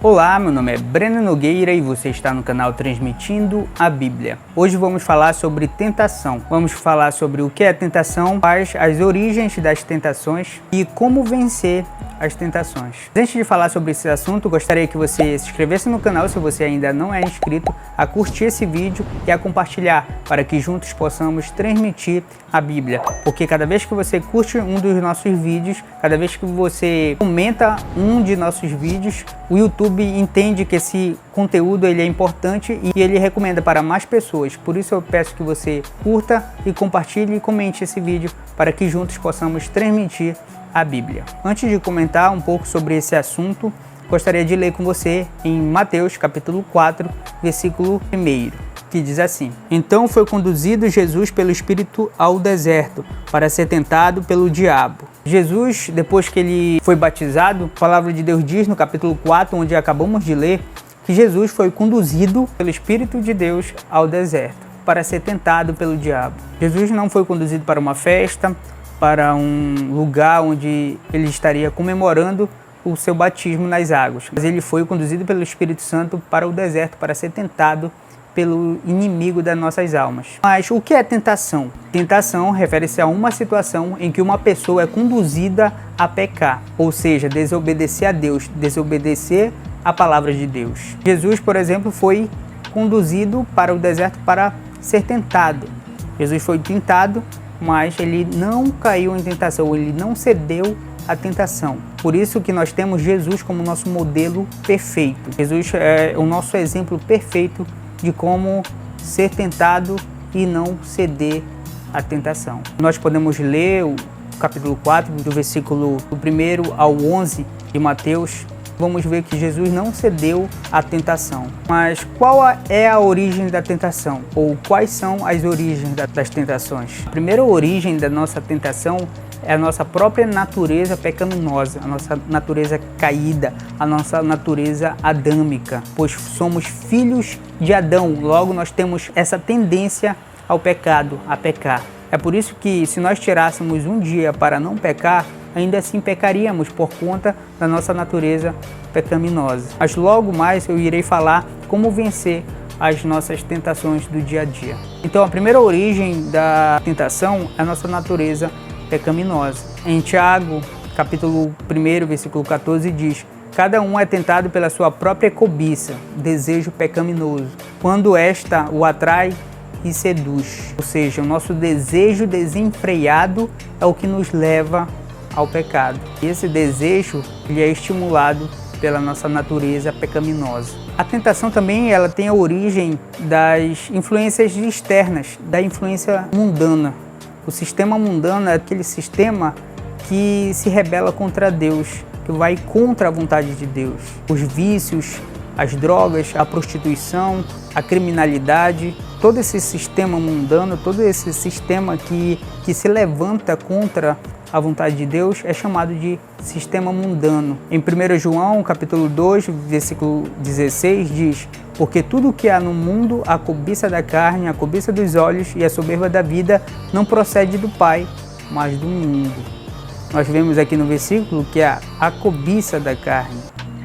Olá, meu nome é Breno Nogueira e você está no canal Transmitindo a Bíblia. Hoje vamos falar sobre tentação. Vamos falar sobre o que é tentação, quais as origens das tentações e como vencer as tentações. Antes de falar sobre esse assunto, gostaria que você se inscrevesse no canal se você ainda não é inscrito, a curtir esse vídeo e a compartilhar para que juntos possamos transmitir a Bíblia. Porque cada vez que você curte um dos nossos vídeos, cada vez que você comenta um de nossos vídeos, o YouTube entende que esse conteúdo ele é importante e ele recomenda para mais pessoas. Por isso eu peço que você curta e compartilhe e comente esse vídeo para que juntos possamos transmitir a Bíblia. Antes de comentar um pouco sobre esse assunto, gostaria de ler com você em Mateus capítulo 4, versículo 1, que diz assim: Então foi conduzido Jesus pelo Espírito ao deserto para ser tentado pelo diabo. Jesus, depois que ele foi batizado, a palavra de Deus diz no capítulo 4, onde acabamos de ler, que Jesus foi conduzido pelo Espírito de Deus ao deserto para ser tentado pelo diabo. Jesus não foi conduzido para uma festa, para um lugar onde ele estaria comemorando o seu batismo nas águas, mas ele foi conduzido pelo Espírito Santo para o deserto para ser tentado pelo inimigo das nossas almas. Mas o que é tentação? Tentação refere-se a uma situação em que uma pessoa é conduzida a pecar, ou seja, desobedecer a Deus, desobedecer a palavra de Deus. Jesus, por exemplo, foi conduzido para o deserto para ser tentado. Jesus foi tentado, mas ele não caiu em tentação, ele não cedeu à tentação. Por isso que nós temos Jesus como nosso modelo perfeito. Jesus é o nosso exemplo perfeito de como ser tentado e não ceder à tentação. Nós podemos ler o capítulo 4, do versículo 1 ao 11 de Mateus. Vamos ver que Jesus não cedeu à tentação. Mas qual é a origem da tentação? Ou quais são as origens das tentações? A primeira origem da nossa tentação é a nossa própria natureza pecaminosa, a nossa natureza caída, a nossa natureza adâmica, pois somos filhos de Adão, logo nós temos essa tendência ao pecado, a pecar. É por isso que se nós tirássemos um dia para não pecar, ainda assim pecaríamos por conta da nossa natureza pecaminosa. Mas logo mais eu irei falar como vencer as nossas tentações do dia a dia. Então a primeira origem da tentação é a nossa natureza pecaminosa. Em Tiago, capítulo 1, versículo 14 diz: Cada um é tentado pela sua própria cobiça, desejo pecaminoso, quando esta o atrai e seduz. Ou seja, o nosso desejo desenfreado é o que nos leva ao pecado. E esse desejo ele é estimulado pela nossa natureza pecaminosa. A tentação também ela tem a origem das influências externas, da influência mundana. O sistema mundano é aquele sistema que se rebela contra Deus, que vai contra a vontade de Deus. Os vícios, as drogas, a prostituição, a criminalidade, todo esse sistema mundano, todo esse sistema que se levanta contra a vontade de Deus é chamado de sistema mundano. Em 1 João, capítulo 2, versículo 16, diz: Porque tudo o que há no mundo, a cobiça da carne, a cobiça dos olhos e a soberba da vida, não procede do Pai, mas do mundo. Nós vemos aqui no versículo que a cobiça da carne,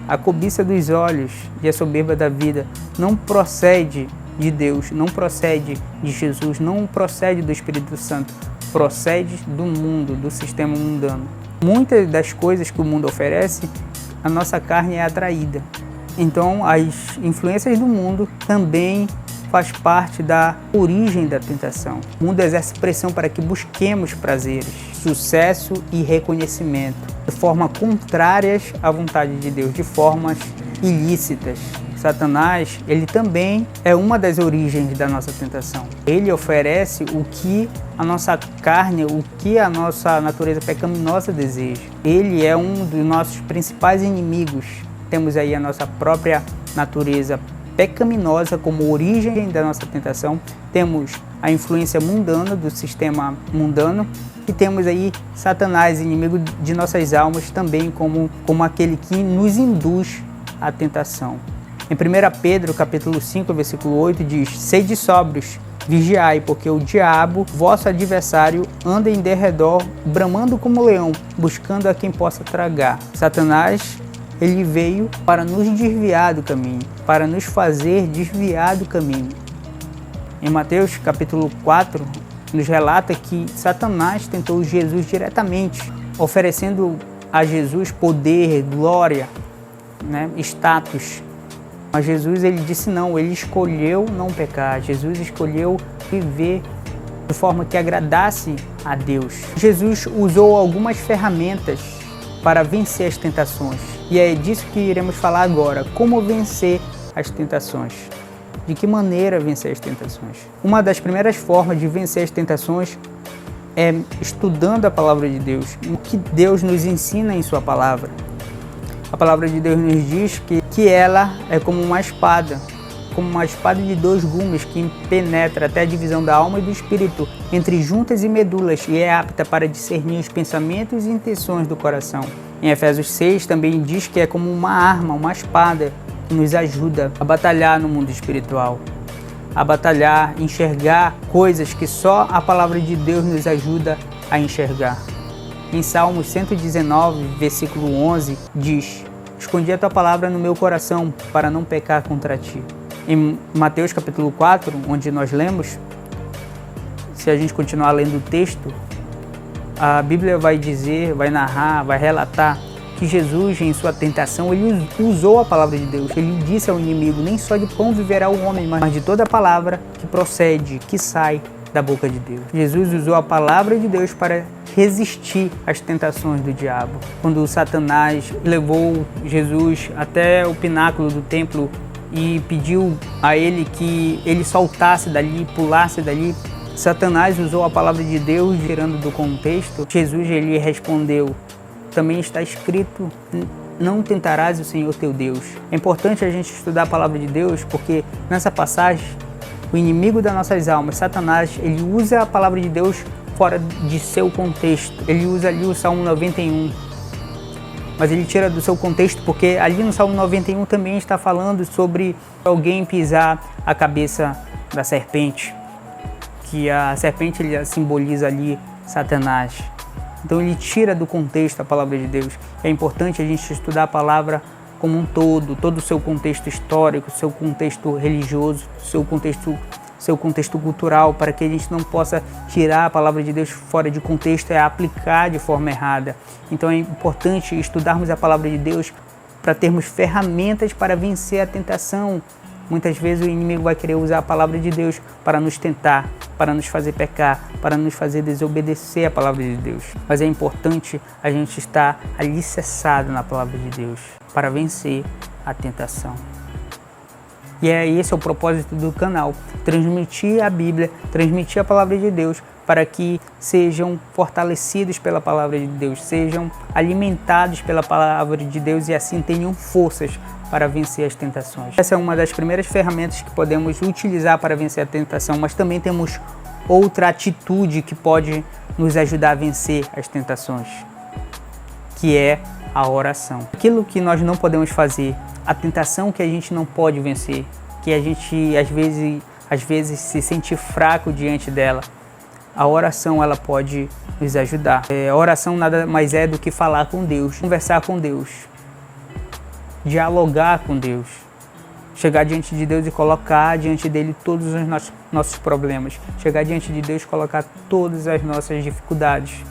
a cobiça dos olhos e a soberba da vida não procede de Deus, não procede de Jesus, não procede do Espírito Santo, procede do mundo, do sistema mundano. Muitas das coisas que o mundo oferece, a nossa carne é atraída. Então, as influências do mundo também faz parte da origem da tentação. O mundo exerce pressão para que busquemos prazeres, sucesso e reconhecimento, de forma contrárias à vontade de Deus, de formas ilícitas. Satanás, ele também é uma das origens da nossa tentação. Ele oferece o que a nossa carne, o que a nossa natureza pecaminosa deseja. Ele é um dos nossos principais inimigos. Temos aí a nossa própria natureza pecaminosa como origem da nossa tentação. Temos a influência mundana, do sistema mundano, e temos aí Satanás, inimigo de nossas almas, também como aquele que nos induz à tentação. Em 1 Pedro, capítulo 5, versículo 8, diz: Sede sóbrios, vigiai, porque o diabo, vosso adversário, anda em derredor, bramando como leão, buscando a quem possa tragar. Satanás ele veio para nos desviar do caminho, para nos fazer desviar do caminho. Em Mateus capítulo 4, nos relata que Satanás tentou Jesus diretamente, oferecendo a Jesus poder, glória, status. Mas Jesus, ele disse não, ele escolheu não pecar. Jesus escolheu viver de forma que agradasse a Deus. Jesus usou algumas ferramentas para vencer as tentações. E é disso que iremos falar agora. Como vencer as tentações? De que maneira vencer as tentações? Uma das primeiras formas de vencer as tentações é estudando a palavra de Deus. O que Deus nos ensina em sua palavra. A palavra de Deus nos diz que ela é como uma espada de 2 gumes que penetra até a divisão da alma e do espírito, entre juntas e medulas, e é apta para discernir os pensamentos e intenções do coração. Em Efésios 6 também diz que é como uma arma, uma espada, que nos ajuda a batalhar no mundo espiritual, a batalhar, enxergar coisas que só a palavra de Deus nos ajuda a enxergar. Em Salmos 119, versículo 11, diz: escondi a tua palavra no meu coração para não pecar contra ti. Em Mateus capítulo 4, onde nós lemos, se a gente continuar lendo o texto, a Bíblia vai dizer, vai narrar, vai relatar que Jesus, em sua tentação, ele usou a palavra de Deus. Ele disse ao inimigo: nem só de pão viverá o homem, mas de toda a palavra que procede, que sai da boca de Deus. Jesus usou a palavra de Deus para resistir às tentações do diabo. Quando Satanás levou Jesus até o pináculo do templo e pediu a ele que ele saltasse dali, pulasse dali, Satanás usou a palavra de Deus, tirando do contexto. Jesus, ele respondeu: também está escrito, não tentarás o Senhor teu Deus. É importante a gente estudar a palavra de Deus, porque nessa passagem, o inimigo das nossas almas, Satanás, ele usa a palavra de Deus fora de seu contexto. Ele usa ali o Salmo 91, mas ele tira do seu contexto, porque ali no Salmo 91 também está falando sobre alguém pisar a cabeça da serpente, que a serpente ele simboliza ali Satanás. Então ele tira do contexto a palavra de Deus. É importante a gente estudar a palavra como um todo o seu contexto histórico, seu contexto religioso, seu contexto cultural, para que a gente não possa tirar a palavra de Deus fora de contexto e aplicar de forma errada. Então é importante estudarmos a palavra de Deus para termos ferramentas para vencer a tentação. Muitas vezes o inimigo vai querer usar a palavra de Deus para nos tentar, para nos fazer pecar, para nos fazer desobedecer a palavra de Deus. Mas é importante a gente estar alicerçado na palavra de Deus para vencer a tentação. E esse é o propósito do canal, transmitir a Bíblia, transmitir a palavra de Deus, para que sejam fortalecidos pela palavra de Deus, sejam alimentados pela palavra de Deus e assim tenham forças para vencer as tentações. Essa é uma das primeiras ferramentas que podemos utilizar para vencer a tentação, mas também temos outra atitude que pode nos ajudar a vencer as tentações, que é a oração. Aquilo que nós não podemos fazer, a tentação que a gente não pode vencer, que a gente às vezes se sente fraco diante dela, a oração ela pode nos ajudar. A oração nada mais é do que falar com Deus, conversar com Deus, dialogar com Deus, chegar diante de Deus e colocar diante dele todos os nossos problemas, chegar diante de Deus e colocar todas as nossas dificuldades.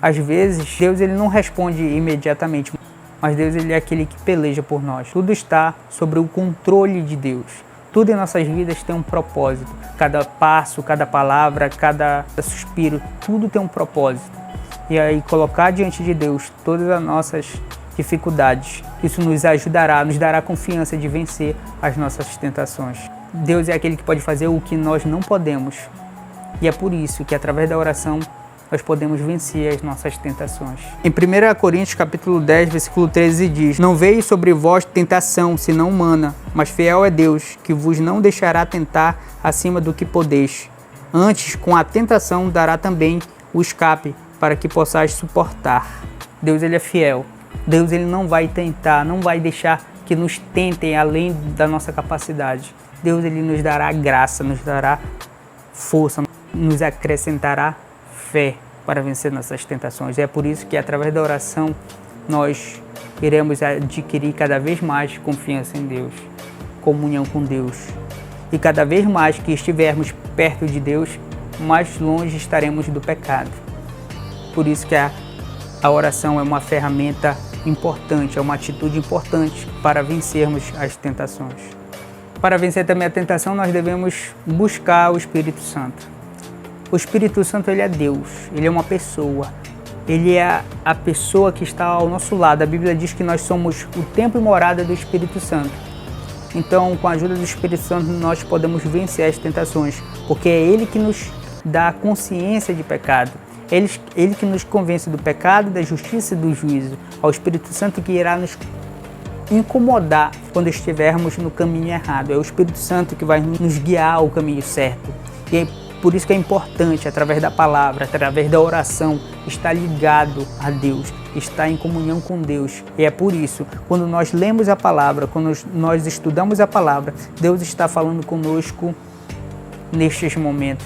Às vezes Deus ele não responde imediatamente, mas Deus ele é aquele que peleja por nós. Tudo está sobre o controle de Deus. Tudo em nossas vidas tem um propósito. Cada passo, cada palavra, cada suspiro, tudo tem um propósito. E aí colocar diante de Deus todas as nossas dificuldades, isso nos ajudará, nos dará confiança de vencer as nossas tentações. Deus é aquele que pode fazer o que nós não podemos. E é por isso que através da oração nós podemos vencer as nossas tentações. Em 1 Coríntios capítulo 10, versículo 13 diz: não veio sobre vós tentação, senão humana, mas fiel é Deus, que vos não deixará tentar acima do que podeis. Antes, com a tentação, dará também o escape, para que possais suportar. Deus ele é fiel. Deus ele não vai tentar, não vai deixar que nos tentem além da nossa capacidade. Deus ele nos dará graça, nos dará força, nos acrescentará fé para vencer nossas tentações. É por isso que através da oração nós iremos adquirir cada vez mais confiança em Deus, comunhão com Deus. E cada vez mais que estivermos perto de Deus, mais longe estaremos do pecado. Por isso que a oração é uma ferramenta importante, é uma atitude importante para vencermos as tentações. Para vencer também a tentação, nós devemos buscar o Espírito Santo. O Espírito Santo, ele é Deus, ele é uma pessoa. Ele é a pessoa que está ao nosso lado. A Bíblia diz que nós somos o templo e morada do Espírito Santo. Então, com a ajuda do Espírito Santo, nós podemos vencer as tentações, porque é Ele que nos dá consciência de pecado. Ele que nos convence do pecado, da justiça e do juízo. Ao Espírito Santo que irá nos incomodar quando estivermos no caminho errado. É o Espírito Santo que vai nos guiar ao caminho certo. E é por isso que é importante, através da palavra, através da oração, estar ligado a Deus, estar em comunhão com Deus. E é por isso, quando nós lemos a palavra, quando nós estudamos a palavra, Deus está falando conosco nestes momentos.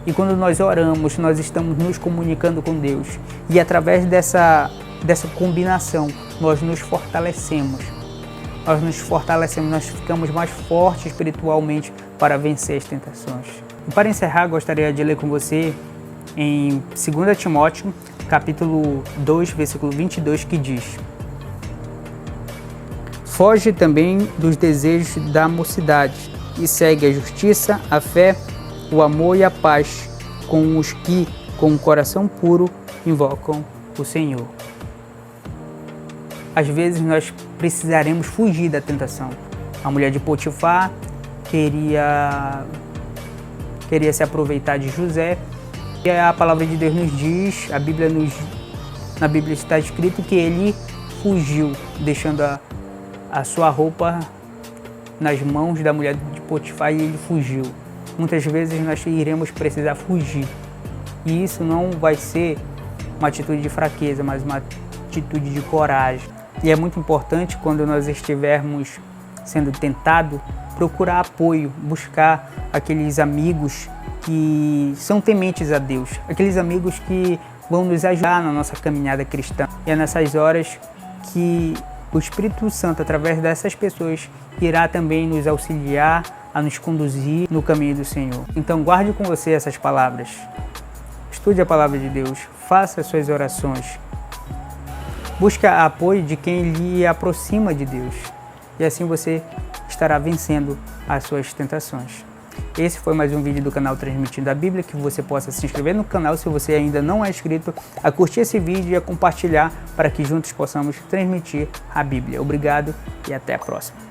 E quando nós oramos, nós estamos nos comunicando com Deus. E através dessa combinação, nós nos fortalecemos. Nós ficamos mais fortes espiritualmente para vencer as tentações. E para encerrar, gostaria de ler com você em 2 Timóteo, capítulo 2, versículo 22, que diz: Foge também dos desejos da mocidade e segue a justiça, a fé, o amor e a paz com os que, com o coração puro, invocam o Senhor. Às vezes nós precisaremos fugir da tentação. A mulher de Potifar queria se aproveitar de José. E a palavra de Deus nos diz, na Bíblia está escrito que ele fugiu, deixando a sua roupa nas mãos da mulher de Potifar, e ele fugiu. Muitas vezes nós iremos precisar fugir. E isso não vai ser uma atitude de fraqueza, mas uma atitude de coragem. E é muito importante, quando nós estivermos sendo tentados, procurar apoio, buscar aqueles amigos que são tementes a Deus, aqueles amigos que vão nos ajudar na nossa caminhada cristã. E é nessas horas que o Espírito Santo, através dessas pessoas, irá também nos auxiliar a nos conduzir no caminho do Senhor. Então guarde com você essas palavras. Estude a palavra de Deus, faça as suas orações. Busque apoio de quem lhe aproxima de Deus. E assim você estará vencendo as suas tentações. Esse foi mais um vídeo do canal Transmitindo a Bíblia. Que você possa se inscrever no canal se você ainda não é inscrito, a curtir esse vídeo e a compartilhar para que juntos possamos transmitir a Bíblia. Obrigado e até a próxima.